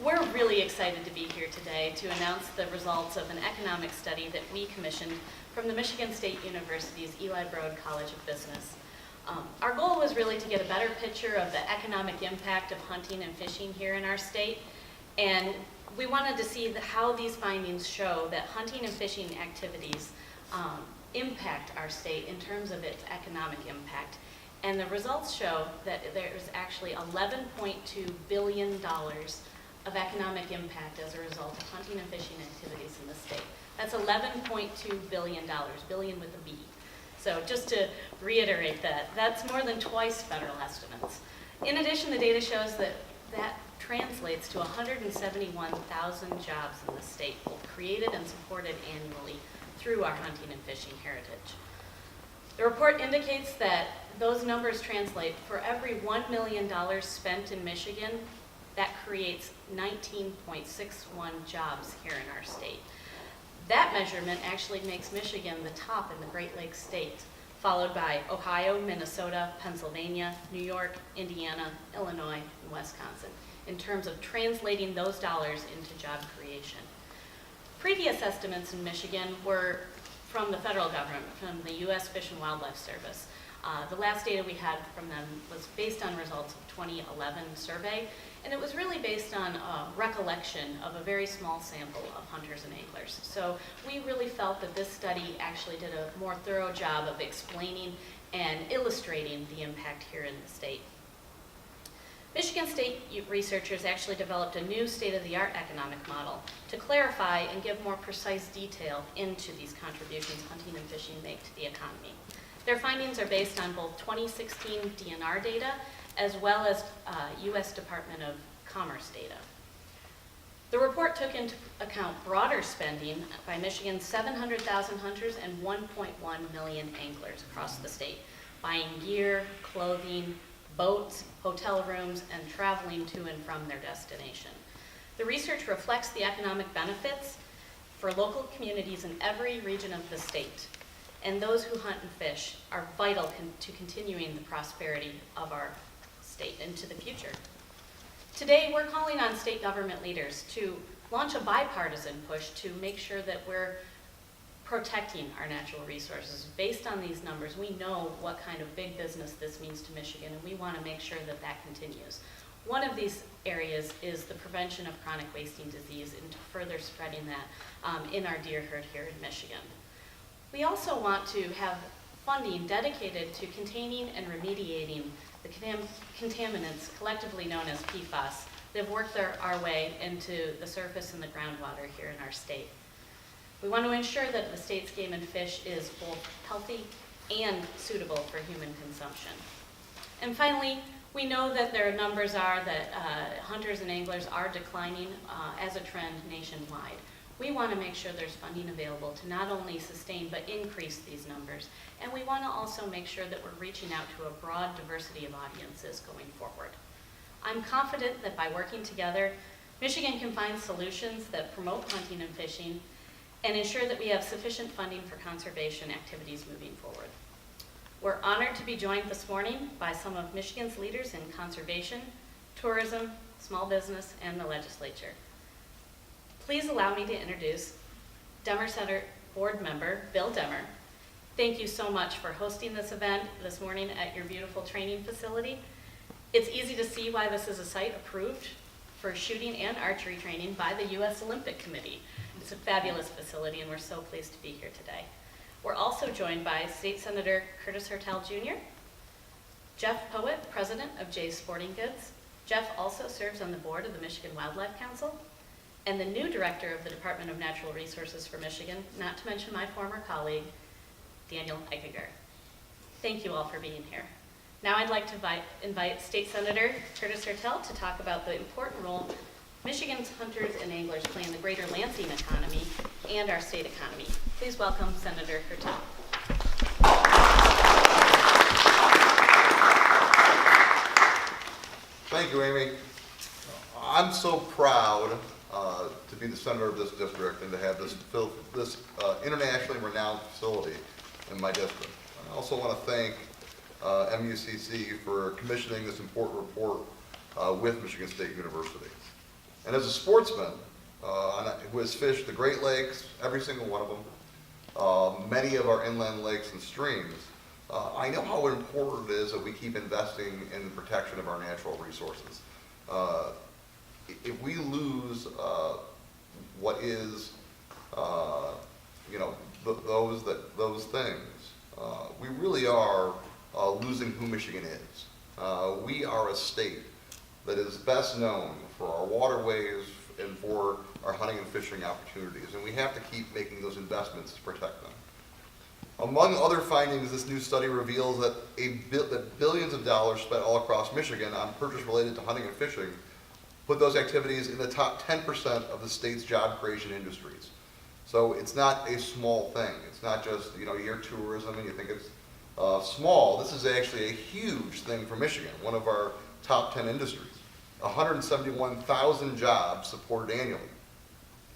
We're really excited to be here today to announce the results of an economic study that we commissioned from the Michigan State University's Eli Broad College of Business. Our goal was really to get a better picture of the economic impact of hunting and fishing here in our state, and we wanted to see how these findings show that hunting and fishing activities impact our state in terms of its economic impact. And the results show that there is actually $11.2 billion of economic impact as a result of hunting and fishing activities in the state. That's $11.2 billion, billion with a B. So just to reiterate that, that's more than twice federal estimates. In addition, the data shows that that translates to 171,000 jobs in the state, both created and supported annually through our hunting and fishing heritage. The report indicates that those numbers translate for every $1 million spent in Michigan, that creates 19.61 jobs here in our state. That measurement actually makes Michigan the top in the Great Lakes states, followed by Ohio, Minnesota, Pennsylvania, New York, Indiana, Illinois, and Wisconsin, in terms of translating those dollars into job creation. Previous estimates in Michigan were from the federal government, from the U.S. Fish and Wildlife Service. The last data we had from them was based on results of 2011 survey, and it was really based on recollection of a very small sample of hunters and anglers. So we really felt that this study actually did a more thorough job of explaining and illustrating the impact here in the state. Michigan State researchers actually developed a new state-of-the-art economic model to clarify and give more precise detail into these contributions hunting and fishing make to the economy. Their findings are based on both 2016 DNR data as well as U.S. Department of Commerce data. The report took into account broader spending by Michigan's 700,000 hunters and 1.1 million anglers across the state, buying gear, clothing, boats, hotel rooms, and traveling to and from their destination. The research reflects the economic benefits for local communities in every region of the state, and those who hunt and fish are vital to continuing the prosperity of our state into the future. Today, we're calling on state government leaders to launch a bipartisan push to make sure that we're protecting our natural resources. Based on these numbers, we know what kind of big business this means to Michigan, and we want to make sure that that continues. One of these areas is the prevention of chronic wasting disease and further spreading that in our deer herd here in Michigan. We also want to have funding dedicated to containing and remediating the contaminants collectively known as PFAS that have worked our way into the surface and the groundwater here in our state. We want to ensure that the state's game and fish is both healthy and suitable for human consumption. And finally, we know that their numbers are that hunters and anglers are declining as a trend nationwide. We want to make sure there's funding available to not only sustain but increase these numbers. And we want to also make sure that we're reaching out to a broad diversity of audiences going forward. I'm confident that by working together, Michigan can find solutions that promote hunting and fishing and ensure that we have sufficient funding for conservation activities moving forward. We're honored to be joined this morning by some of Michigan's leaders in conservation, tourism, small business, and the legislature. Please allow me to introduce Demmer Center board member, Bill Demmer. Thank you so much for hosting this event this morning at your beautiful training facility. It's easy to see why this is a site approved for shooting and archery training by the U.S. Olympic Committee. It's a fabulous facility, and we're so pleased to be here today. We're also joined by State Senator Curtis Hertel Jr., Jeff Poet, president of Jay's Sporting Goods. Jeff also serves on the board of the Michigan Wildlife Council, and the new director of the Department of Natural Resources for Michigan, not to mention my former colleague, Daniel Eichiger. Thank you all for being here. Now I'd like to invite State Senator Curtis Hertel to talk about the important role Michigan's hunters and anglers play in the greater Lansing economy and our state economy. Please welcome Senator Hertel. Thank you, Amy. I'm so proud to be the senator of this district and to have this internationally renowned facility in my district. I also want to thank MUCC for commissioning this important report with Michigan State University. And as a sportsman who has fished the Great Lakes, every single one of them, many of our inland lakes and streams, I know how important it is that we keep investing in the protection of our natural resources. If we lose what is, those things, we really are losing who Michigan is. We are a state that is best known for our waterways and for our hunting and fishing opportunities, and we have to keep making those investments to protect them. Among other findings, this new study reveals that that billions of dollars spent all across Michigan on purchase related to hunting and fishing put those activities in the top 10% of the state's job creation industries. So it's not a small thing. It's not just, you hear tourism and you think it's small. This is actually a huge thing for Michigan, one of our top 10 industries. 171,000 jobs supported annually.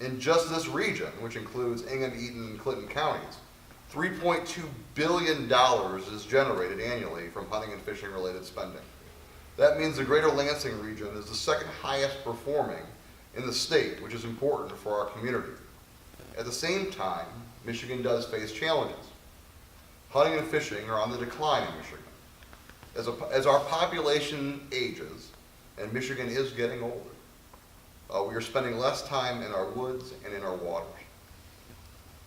In just this region, which includes Ingham, Eaton, and Clinton counties, $3.2 billion is generated annually from hunting and fishing related spending. That means the greater Lansing region is the second highest performing in the state, which is important for our community. At the same time, Michigan does face challenges. Hunting and fishing are on the decline in Michigan. As our population ages, and Michigan is getting older, we are spending less time in our woods and in our waters.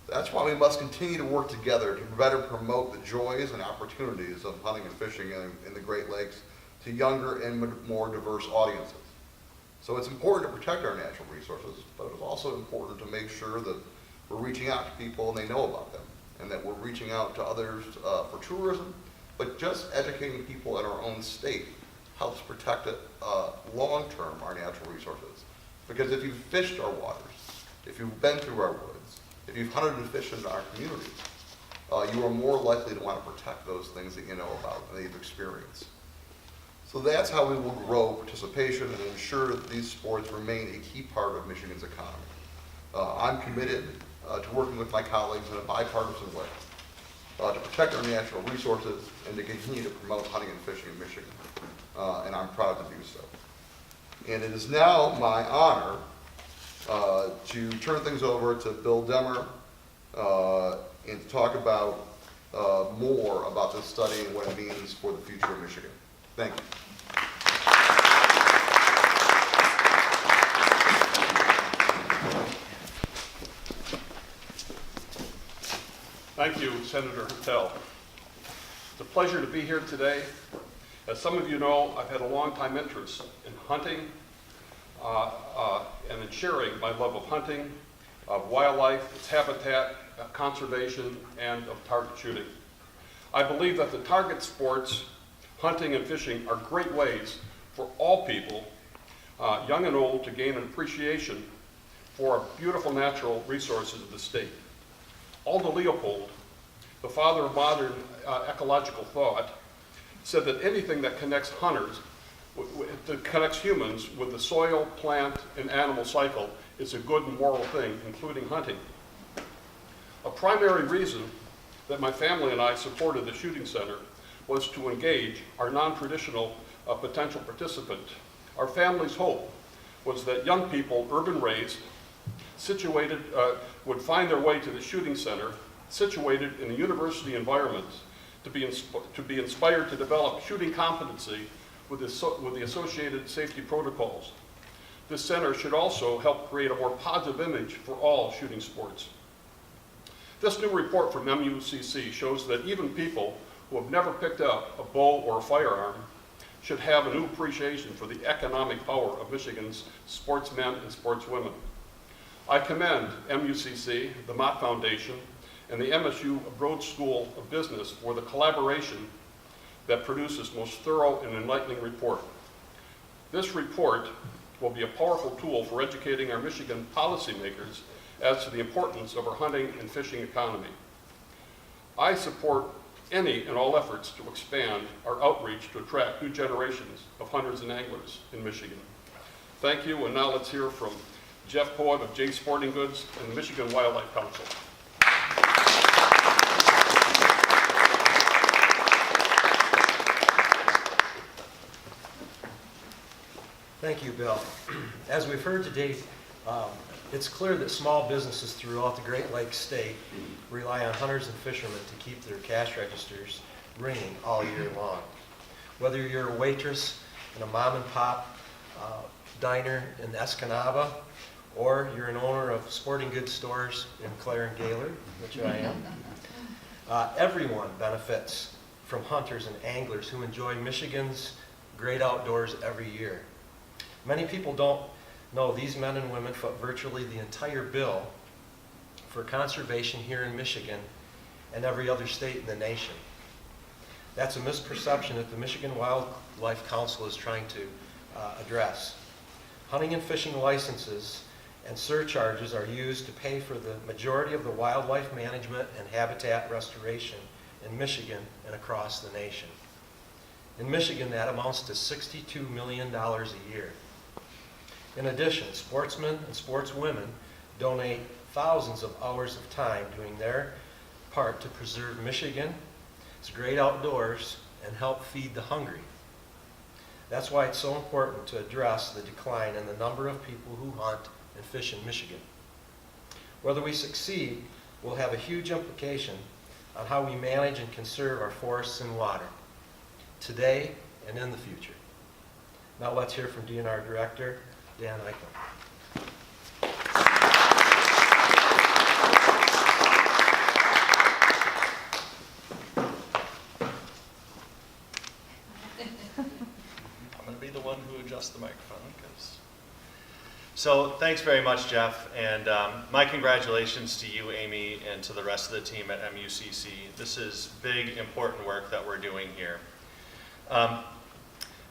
That's why we must continue to work together to better promote the joys and opportunities of hunting and fishing in the Great Lakes to younger and more diverse audiences. So it's important to protect our natural resources, but it's also important to make sure that we're reaching out to people and they know about them, and that we're reaching out to others for tourism, but just educating people in our own state helps protect it long-term, our natural resources. Because if you've fished our waters, if you've been through our woods, if you've hunted and fished in our communities, you are more likely to want to protect those things that you know about and that you've experienced. So that's how we will grow participation and ensure that these sports remain a key part of Michigan's economy. I'm committed to working with my colleagues in a bipartisan way to protect our natural resources and to continue to promote hunting and fishing in Michigan. And I'm proud to do so. And it is now my honor to turn things over to Bill Demmer and to talk about more about this study and what it means for the future of Michigan. Thank you. Thank you, Senator Hertel. It's a pleasure to be here today. As some of you know, I've had a long-time interest in hunting and in sharing my love of hunting, of wildlife, its habitat, of conservation, and of target shooting. I believe that the target sports, hunting and fishing, are great ways for all people, young and old, to gain an appreciation for beautiful natural resources of the state. Aldo Leopold, the father of modern ecological thought, said that anything that connects hunters, that connects humans with the soil, plant, and animal cycle is a good and moral thing, including hunting. A primary reason that my family and I supported the shooting center was to engage our non-traditional potential participant. Our family's hope was that young people, urban raised, situated, would find their way to the shooting center, situated in a university environment, to be inspired to develop shooting competency with the associated safety protocols. This center should also help create a more positive image for all shooting sports. This new report from MUCC shows that even people who have never picked up a bow or a firearm should have a new appreciation for the economic power of Michigan's sportsmen and sportswomen. I commend MUCC, the Mott Foundation, and the MSU Rhodes School of Business for the collaboration that produced this most thorough and enlightening report. This report will be a powerful tool for educating our Michigan policymakers as to the importance of our hunting and fishing economy. I support any and all efforts to expand our outreach to attract new generations of hunters and anglers in Michigan. Thank you, and now let's hear from Jeff Poet of J Sporting Goods and the Michigan Wildlife Council. Thank you, Bill. As we've heard today, it's clear that small businesses throughout the Great Lakes state rely on hunters and fishermen to keep their cash registers ringing all year long. Whether you're a waitress in a mom and pop diner in Escanaba, or you're an owner of sporting goods stores in Clare and Gaylord, which I am, everyone benefits from hunters and anglers who enjoy Michigan's great outdoors every year. Many people don't know these men and women foot virtually the entire bill for conservation here in Michigan and every other state in the nation. That's a misperception that the Michigan Wildlife Council is trying to address. Hunting and fishing licenses and surcharges are used to pay for the majority of the wildlife management and habitat restoration in Michigan and across the nation. In Michigan, that amounts to $62 million a year. In addition, sportsmen and sportswomen donate thousands of hours of time doing their part to preserve Michigan, its great outdoors, and help feed the hungry. That's why it's so important to address the decline in the number of people who hunt and fish in Michigan. Whether we succeed will have a huge implication on how we manage and conserve our forests and water, today and in the future. Now let's hear from Dnr Director Dan Eichel. I'm going to be the one who adjusts the microphone. So thanks very much, Jeff, and my congratulations to you, Amy, and to the rest of the team at MUCC. This is big, important work that we're doing here.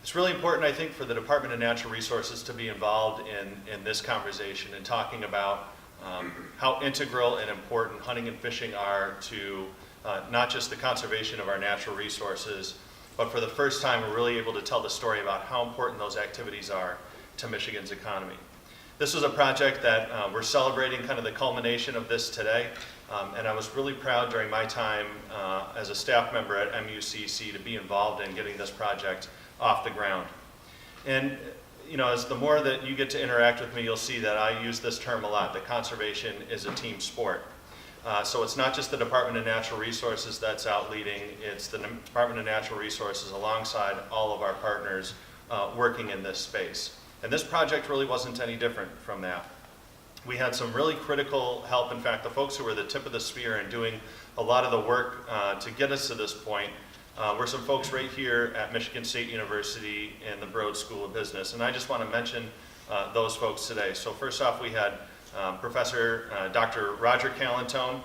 It's really important, I think, for the Department of Natural Resources to be involved in this conversation and talking about how integral and important hunting and fishing are to not just the conservation of our natural resources, but for the first time we're really able to tell the story about how important those activities are to Michigan's economy. This was a project that we're celebrating kind of the culmination of this today, and I was really proud during my time as a staff member at MUCC to be involved in getting this project off the ground. And you know, as the more that you get to interact with me, you'll see that I use this term a lot, that conservation is a team sport. So it's not just the Department of Natural Resources that's out leading, it's the Department of Natural Resources alongside all of our partners working in this space. And this project really wasn't any different from that. We had some really critical help. In fact, the folks who were the tip of the spear and doing a lot of the work to get us to this point were some folks right here at Michigan State University in the Broad School of Business. And I just want to mention those folks today. So first off, we had Professor Dr. Roger Callantone,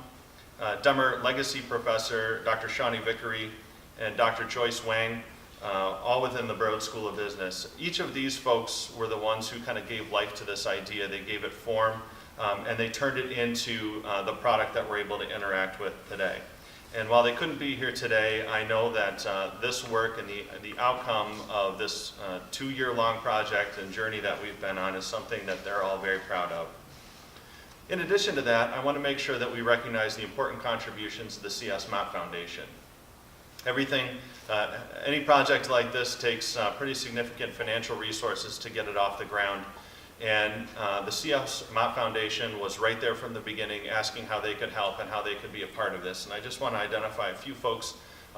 Demmer Legacy Professor Dr. Shawnee Vickery, and Dr. Joyce Wang, all within the Broad School of Business. Each of these folks were the ones who kind of gave life to this idea. They gave it form, and they turned it into the product that we're able to interact with today. And while they couldn't be here today, I know that this work and the outcome of this 2-year-long project and journey that we've been on is something that they're all very proud of. In addition to that, I want to make sure that we recognize the important contributions of the CS Mott Foundation. Any project like this takes pretty significant financial resources to get it off the ground. And the CS Mott Foundation was right there from the beginning asking how they could help and how they could be a part of this. And I just want to identify a few folks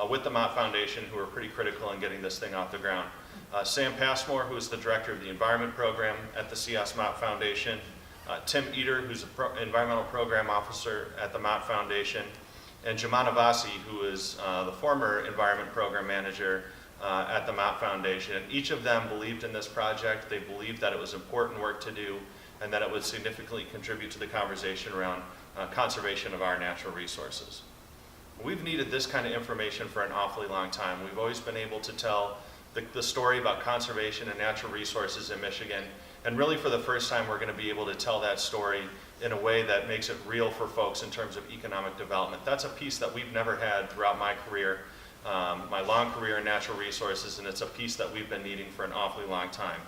with the Mott Foundation who are pretty critical in getting this thing off the ground. Sam Passmore, who is the director of the Environment Program at the CS Mott Foundation. Tim Eder, who's an Environmental Program Officer at the Mott Foundation. And Jemana Vasi, who is the former Environment Program Manager at the Mott Foundation. And each of them believed in this project. They believed that it was important work to do and that it would significantly contribute to the conversation around conservation of our natural resources. We've needed this kind of information for an awfully long time. We've always been able to tell the story about conservation and natural resources in Michigan. And really for the first time, we're going to be able to tell that story in a way that makes it real for folks in terms of economic development. That's a piece that we've never had throughout my career, my long career in natural resources, and it's a piece that we've been needing for an awfully long time.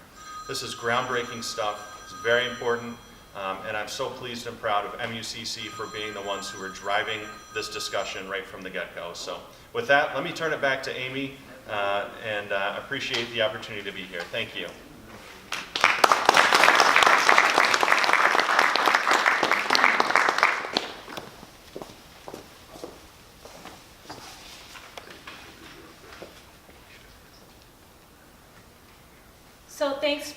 This is groundbreaking stuff. It's very important, and I'm so pleased and proud of MUCC for being the ones who are driving this discussion right from the get-go. So with that, let me turn it back to Amy, and appreciate the opportunity to be here. Thank you. So thanks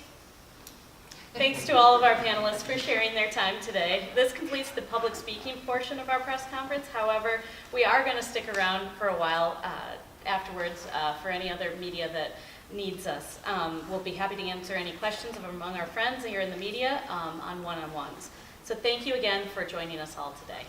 to all of our panelists for sharing their time today. This completes the public speaking portion of our press conference. However, we are going to stick around for a while afterwards for any other media that needs us. We'll be happy to answer any questions among our friends here in the media on one-on-ones. So thank you again for joining us all today.